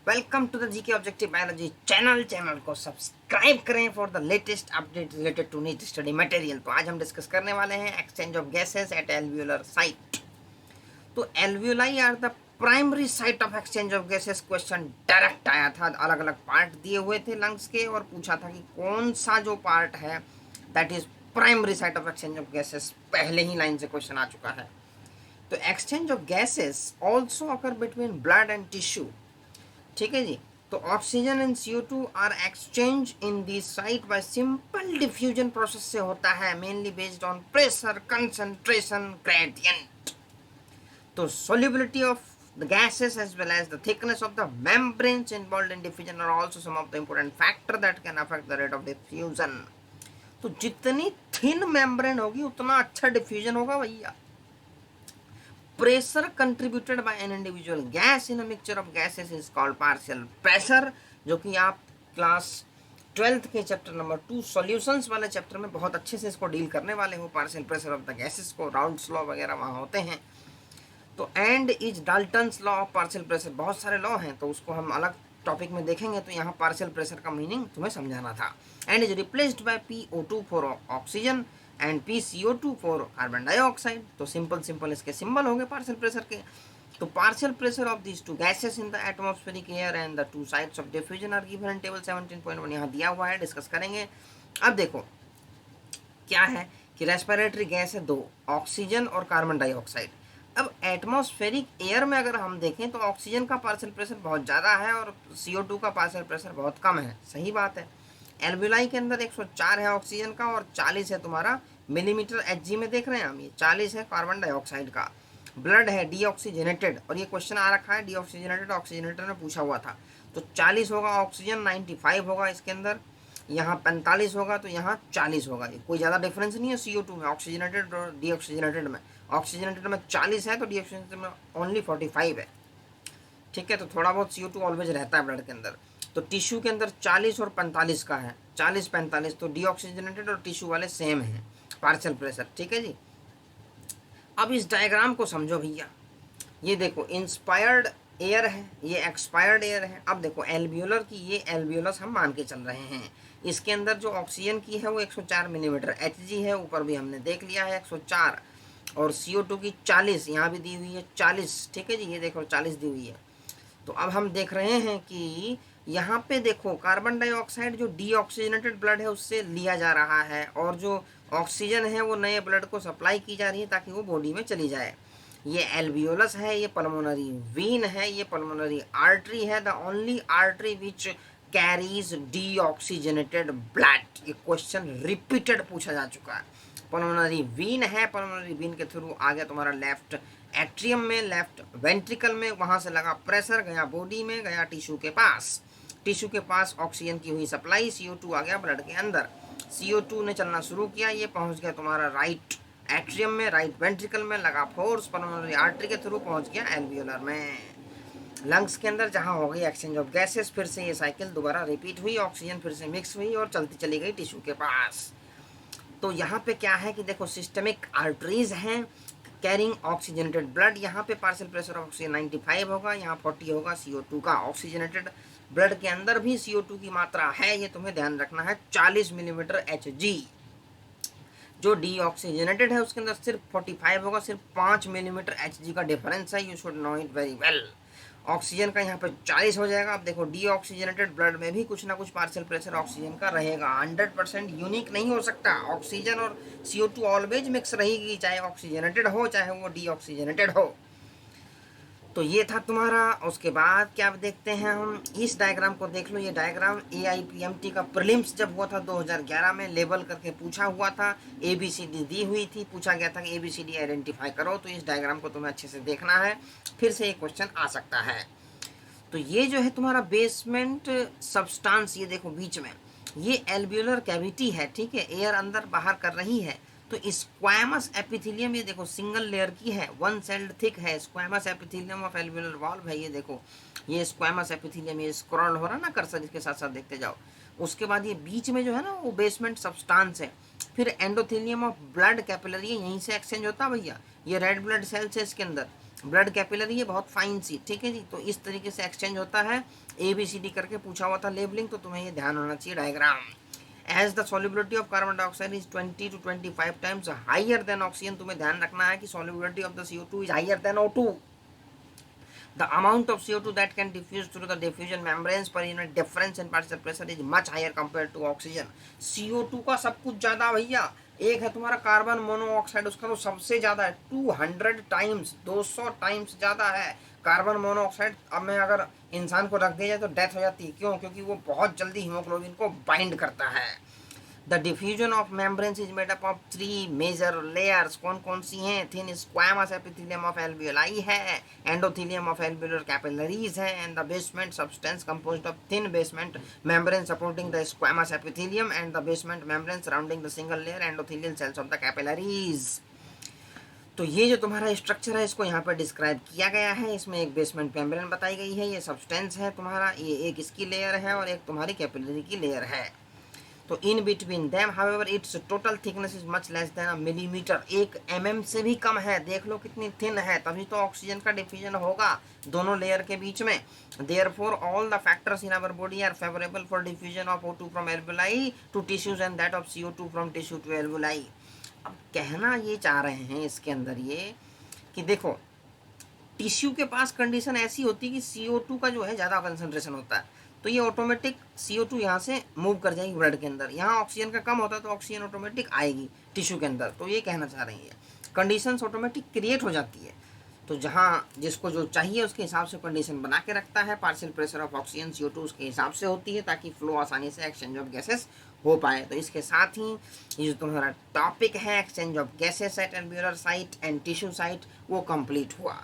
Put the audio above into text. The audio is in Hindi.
Welcome to the GK objective biology channel को सब्सक्राइब करें for the latest update related to NEET study material. तो आज हम डिस्कस करने वाले हैं exchange of gases at alveolar site. तो alveoli are the primary site of exchange of gases. Question direct आया था, अलग अलग पार्ट दिए हुए थे लंग्स के और पूछा था कि कौन सा जो पार्ट है that is primary site of exchange of gases. पहले ही लाइन से क्वेश्चन आ चुका है। तो exchange of gases also occur between blood and tissue. ठीक है जी। तो oxygen and CO2 are exchange in the site by simple diffusion process से होता है, mainly based on pressure, concentration, gradient. तो solubility of the gases as well as the thickness of the membranes involved in diffusion are also some of the important factor that can affect the rate of diffusion। तो जितनी थिन मेम्ब्रेन होगी उतना अच्छा डिफ्यूजन होगा भैया। Pressure contributed by an individual gas in a mixture of gases is called partial pressure, जो कि आप क्लास 12th के चैप्टर नंबर 2 सॉल्यूशंस वाले चैप्टर में बहुत अच्छे से इसको डील करने वाले हो। Partial pressure of the gases को राउल्ट्स लॉ वगैरह वहाँ होते हैं। तो and is Dalton's law of partial pressure, बहुत सारे लॉ हैं तो उसको हम अलग टॉपिक में देखेंगे। तो यहाँ पार्शियल प्रेशर का मीनिंग तुम्हें समझाना था। And is replaced by PO2 for oxygen and PCO2 for carbon dioxide. तो सिंपल इसके सिंबल होंगे पार्शियल प्रेशर के। तो partial pressure of these two gases in the atmospheric air and the two sides of diffusion are given in table 17.1 यहाँ दिया हुआ है, डिस्कस करेंगे। अब देखो क्या है कि रेस्पिरेटरी गैस है दो, ऑक्सीजन और कार्बन डाइऑक्साइड। अब एटमॉस्फेरिक एयर में अगर हम देखें तो ऑक्सीजन का पार्शियल प्रेशर बहुत ज़्यादा है और CO2 का पार्शियल प्रेशर बहुत कम है, सही बात है। एल्वियोलाई के अंदर 104 है ऑक्सीजन का और 40 है तुम्हारा मिलीमीटर Hg में देख रहे हैं हम, ये 40 है कार्बन डाइऑक्साइड का। ब्लड है डीऑक्सीजनेटेड और ये क्वेश्चन आ रखा है डीऑक्सीजनेटेड ऑक्सीजनेटेड में पूछा हुआ था। तो 40 होगा ऑक्सीजन, 95 होगा इसके अंदर, यहाँ 45 होगा तो यहाँ 40 होगा। ये कोई ज़्यादा डिफरेंस नहीं है CO2 में, ऑक्सीजनेटेड और डीऑक्सीजनेटेड में। ऑक्सीजनेटेड में 40 है तो डीऑक्सीजनेटेड में ओनली 45 है। ठीक है, तो थोड़ा बहुत CO2 ऑलवेज रहता है ब्लड के अंदर। तो टिश्यू के अंदर 40 और 45 का है, 40-45, तो डीऑक्सीजनेटेड और टिश्यू वाले सेम हैं पार्शियल प्रेशर। ठीक है जी। अब इस डायग्राम को समझो भैया। ये देखो इंस्पायर्ड एयर है, ये एक्सपायर्ड एयर है। अब देखो एल्वियोलर की, ये एल्वियोलस हम मान के चल रहे हैं। इसके अंदर जो ऑक्सीजन की है वो 104 मिलीमीटर Hg है, ऊपर भी हमने देख लिया है 104, और CO2 की 40 यहाँ भी दी हुई है 40। ठीक है जी, ये देखो 40 दी हुई है। तो अब हम देख रहे हैं कि यहाँ पे देखो कार्बन डाइऑक्साइड जो डीऑक्सीजनेटेड ब्लड है उससे लिया जा रहा है और जो ऑक्सीजन है वो नए ब्लड को सप्लाई की जा रही है ताकि वो बॉडी में चली जाए। ये एल्वियोलस है, ये पल्मोनरी वीन है, ये पल्मोनरी आर्टरी है, the only artery which carries deoxygenated blood. ये क्वेश्चन रिपीटेड पूछा जा चुका है। पल्मोनरी वीन है, पल्मोनरी वीन के थ्रू आ गया तुम्हारा लेफ्ट एट्रियम में, लेफ्ट वेंट्रिकल में, वहां से लगा प्रेशर, गया बॉडी में, गया टिश्यू के पास। टिश्यू के पास ऑक्सीजन की हुई सप्लाई, CO2 आ गया ब्लड के अंदर। CO2 ने चलना शुरू किया, ये पहुंच गया तुम्हारा राइट एट्रियम में, राइट वेंट्रिकल में, लगा फोर्स, पल्मोनरी आर्टरी के थ्रू पहुंच गया एल्वियोलर में, लंग्स के अंदर, जहां हो गई एक्सचेंज ऑफ गैसेस। फिर से ये साइकिल दोबारा रिपीट हुई, ऑक्सीजन फिर से मिक्स हुई और चलती चली गई टिश्यू के पास। तो यहाँ पे क्या है कि देखो सिस्टमिक आर्टरीज हैं कैरिंग ऑक्सीजनेटेड ब्लड। यहाँ पे पार्शियल प्रेशर ऑफ ऑक्सीजन 95 होगा, यहाँ 40 होगा CO2 का। ऑक्सीजनेटेड ब्लड के अंदर भी CO2 की मात्रा है, ये तुम्हें ध्यान रखना है, 40 मिलीमीटर Hg। जो डीऑक्सीजनेटेड है उसके अंदर सिर्फ 45 होगा, सिर्फ 5 मिलीमीटर Hg का डिफरेंस है, you should know it very well. Oxygen का यहाँ पे 40 हो जाएगा। अब देखो डीऑक्सीजनेटेड ब्लड में भी कुछ ना कुछ पार्शियल प्रेशर ऑक्सीजन का रहेगा, 100% यूनिक नहीं हो सकता। ऑक्सीजन और CO2 ऑलवेज मिक्स रहेगी, चाहे ऑक्सीजनेटेड हो चाहे वो डीऑक्सीजनेटेड हो। तो ये था तुम्हारा। उसके बाद क्या देखते हैं हम, इस डायग्राम को देख लो। ये डायग्राम AIPMT का प्रीलिम्स जब हुआ था 2011 में, लेबल करके पूछा हुआ था, ABCD दी हुई थी, पूछा गया था कि ABCD आइडेंटिफाई करो। तो इस डायग्राम को तुम्हें अच्छे से देखना है, फिर से ये क्वेश्चन आ सकता है। तो ये जो है तुम्हारा बेसमेंट सब्सटेंस, ये देखो बीच में ये एल्वियोलर कैविटी है। ठीक है, एयर अंदर बाहर कर रही है। तो स्क्वैमस एपिथेलियम, ये देखो सिंगल लेयर की है, वन सेल्ड थिक है, squamous epithelium of alveolar valve है। ये देखो ये स्क्वैमस एपिथेलियम, ये स्क्रॉल हो रहा है ना कर्सर, इसके साथ साथ देखते जाओ। उसके बाद ये बीच में जो है ना वो बेसमेंट सब्सटेंस है। फिर एंडोथेलियम ऑफ ब्लड कैपिलरी, यहीं से एक्सचेंज होता है भैया। ये रेड ब्लड सेल्स है इसके अंदर, ब्लड कैपिलरी है बहुत फाइन सी, ठीक है जी। तो इस तरीके से एक्सचेंज होता है। ABCD करके पूछा हुआ था लेबलिंग, तो तुम्हें ये ध्यान होना चाहिए diagram. As the solubility of carbon dioxide is 20 to 25 times higher than oxygen, तुम्हें ध्यान रखना है कि solubility of the CO2 is higher than O2। The amount of CO2 that can diffuse through the diffusion membranes per unit difference in particle pressure is much higher compared to oxygen। CO2 का सब कुछ ज़्यादा भैया। एक है तुम्हारा कार्बन मोनोऑक्साइड, उसका तो सबसे ज़्यादा है 200 टाइम्स, 200 टाइम्स ज़्यादा है कार्बन मोनोऑक्साइड। अब मैं अगर इंसान को रख दिया जाए तो डेथ हो जाती है, क्यों? क्योंकि वो बहुत जल्दी हीमोग्लोबिन को बाइंड करता है। The diffusion of membranes is made up of 3 major layers. कौन कौन सी हैं? Thin squamous epithelium of alveoli है, एंडोथेलियम ऑफ एल्वियोलर कैपिलरीज है, and the basement substance composed of thin basement membrane supporting the squamous epithelium and the basement membrane surrounding the single layer endothelial cells of the capillaries. तो ये जो तुम्हारा स्ट्रक्चर है इसको यहाँ पर डिस्क्राइब किया गया है। इसमें एक बेसमेंट मेम्ब्रेन बताई गई है, ये सब्सटेंस है तुम्हारा, ये एक इसकी लेयर है और एक तुम्हारी कैपिलरी की लेयर है। तो in between them however it's total thickness is much less than a millimetre, 1 mm से भी कम है। देख लो कितनी थिन है, तभी तो ऑक्सीजन का डिफ्यूजन होगा दोनों लेयर के बीच में। Therefore all the factors in our body are favourable for diffusion of O2 from alveoli to tissues and that of CO2 from tissue to alveoli. अब कहना ये चाह रहे हैं इसके अंदर ये कि देखो टिश्यू के पास कंडीशन ऐसी होती है कि CO2 का जो है ज़्यादा कंसंट्रेशन होता है, तो ये ऑटोमेटिक CO2 यहाँ से मूव कर जाएगी ब्लड के अंदर। यहाँ ऑक्सीजन का कम होता है तो ऑक्सीजन ऑटोमेटिक आएगी टिश्यू के अंदर। तो ये कहना चाह रही है कंडीशंस ऑटोमेटिक क्रिएट हो जाती है। तो जहाँ जिसको जो चाहिए उसके हिसाब से कंडीशन बना के रखता है। Partial pressure of oxygen CO2 उसके हिसाब से होती है ताकि फ्लो आसानी से एक्सचेंज ऑफ गैसेस हो पाए। तो इसके साथ ही ये जो तुम्हारा टॉपिक है exchange of gases at alveolar site and tissue site वो कंप्लीट हुआ।